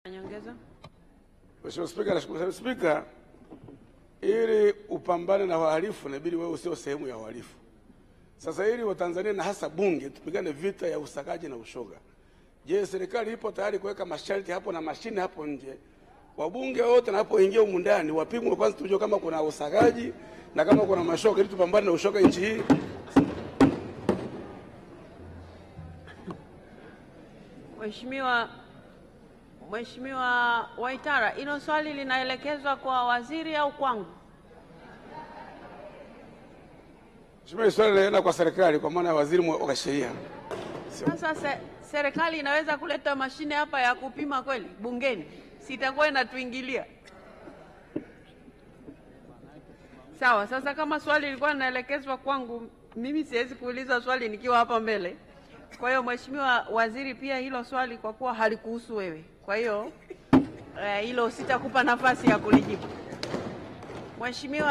Nyongeza. Mheshimiwa Spika, nashukuru Spika, ili upambane na wahalifu inabidi wewe usio sehemu ya wahalifu. Sasa ili Watanzania na hasa bunge tupigane vita ya usagaji na ushoga. Je, serikali ipo tayari kuweka masharti hapo na mashine hapo nje? Wabunge wote wanapoingia humu ndani wapimwe kwanza tujue kama kuna usagaji na kama kuna mashoga ili tupambane na ushoga nchi hii. Mheshimiwa Waitara, hilo swali linaelekezwa kwa waziri au kwangu? Mheshimiwa, swali linaenda kwa serikali kwa maana ya waziri wa sheria. Sasa serikali inaweza kuleta mashine hapa ya kupima kweli bungeni? Sitakuwa inatuingilia. Sawa, sasa kama swali lilikuwa linaelekezwa kwangu, mimi siwezi kuuliza swali nikiwa hapa mbele. Kwa hiyo Mheshimiwa Waziri, pia hilo swali kwa kuwa halikuhusu wewe, kwa hiyo hilo sitakupa nafasi ya kulijibu. Mheshimiwa